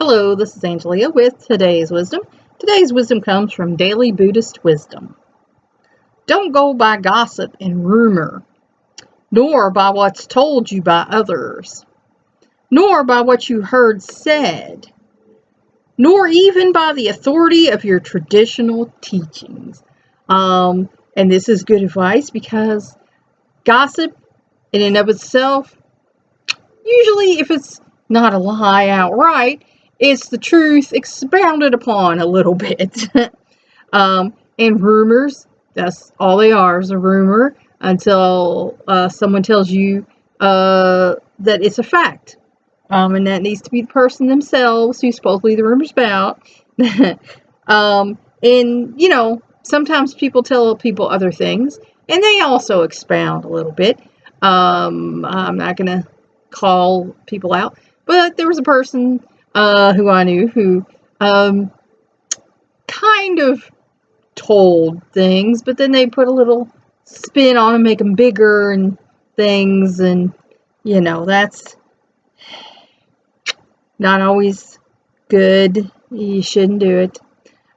Hello, this is Angelia with today's wisdom. Today's wisdom comes from Daily Buddhist Wisdom. Don't go by gossip and rumor, nor by what's told you by others, nor by what you heard said, nor even by the authority of your traditional teachings. And this is good advice because gossip in and of itself, usually if it's not a lie outright, it's the truth expounded upon a little bit. And rumors, that's all they are, is a rumor until someone tells you that it's a fact. And that needs to be the person themselves who supposedly the rumor's about. And, sometimes people tell people other things, and they also expound a little bit. I'm not going to call people out, but there was a person who I knew who kind of told things, but then they put a little spin on them, make them bigger and things, and that's not always good. You shouldn't do it.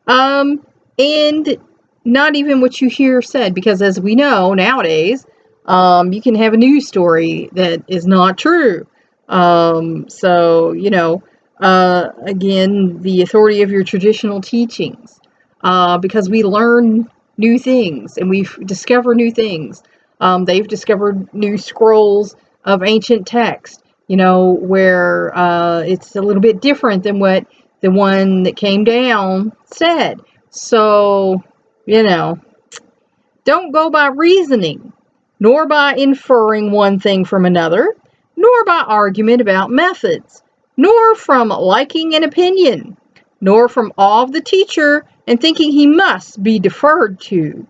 And not even what you hear said, because as we know nowadays, you can have a news story that is not true. Again, the authority of your traditional teachings, because we learn new things and we discover new things. They've discovered new scrolls of ancient text, where it's a little bit different than what the one that came down said. So, don't go by reasoning, nor by inferring one thing from another, nor by argument about methods, nor from liking an opinion, nor from awe of the teacher and thinking he must be deferred to.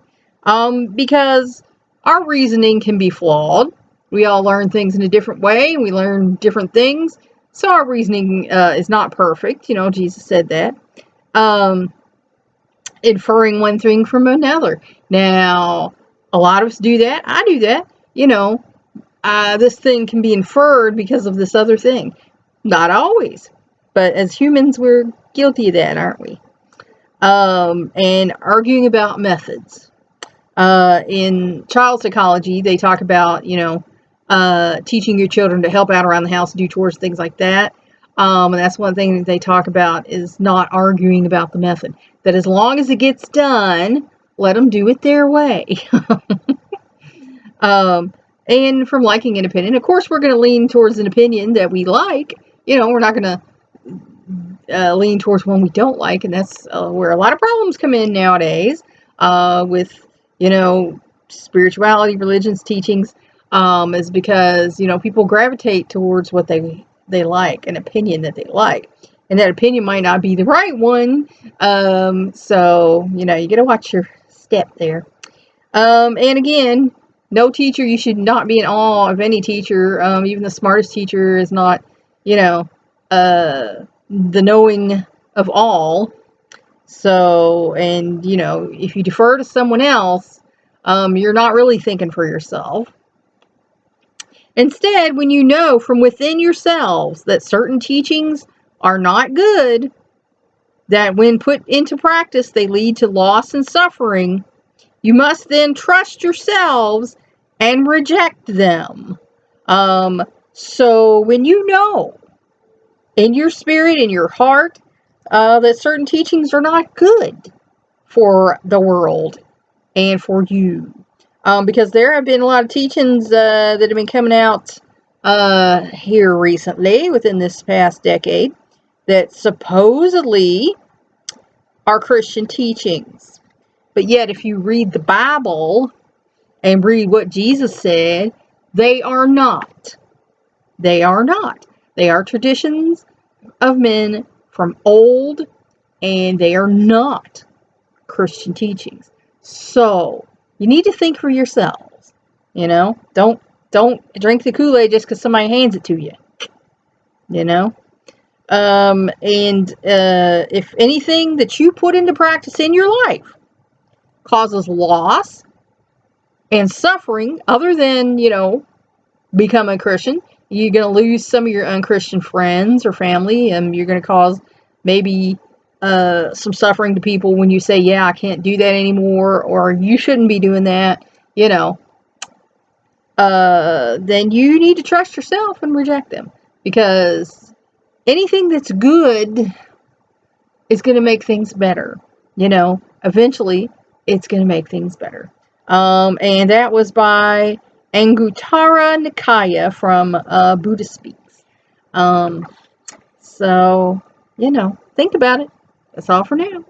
Because our reasoning can be flawed. We all learn things in a different way, and we learn different things. So our reasoning is not perfect. Jesus said that. Inferring one thing from another. Now, a lot of us do that. I do that. This thing can be inferred because of this other thing. Not always. But as humans, we're guilty of that, aren't we? And arguing about methods. In child psychology, they talk about, teaching your children to help out around the house, do chores, things like that. And that's one thing that they talk about is not arguing about the method. That as long as it gets done, let them do it their way. And from liking an opinion, of course, we're going to lean towards an opinion that we like. We're not going to lean towards one we don't like. And that's where a lot of problems come in nowadays with, spirituality, religion's teachings, is because, people gravitate towards what they like, an opinion that they like. And that opinion might not be the right one. So, you got to watch your step there. And again, no teacher, you should not be in awe of any teacher. Even the smartest teacher is not, the knowing of all. So, and, if you defer to someone else, you're not really thinking for yourself. Instead, when you know from within yourselves that certain teachings are not good, that when put into practice, they lead to loss and suffering, you must then trust yourselves and reject them. So when you know in your spirit, in your heart, that certain teachings are not good for the world and for you. Because there have been a lot of teachings that have been coming out here recently, within this past decade, that supposedly are Christian teachings. But yet, if you read the Bible and read what Jesus said, they are not. They are not. They are traditions of men from old, and they are not Christian teachings. So, you need to think for yourselves. Don't drink the Kool-Aid just because somebody hands it to you. If anything that you put into practice in your life causes loss and suffering, other than, become a Christian, You're going to lose some of your unchristian friends or family, and you're going to cause maybe some suffering to people when you say, yeah, I can't do that anymore, or you shouldn't be doing that, you know. Then you need to trust yourself and reject them, because anything that's good is going to make things better. You know, eventually it's going to make things better. And that was by Anguttara Nikaya from Buddhist Speaks. So, you know, think about it. That's all for now.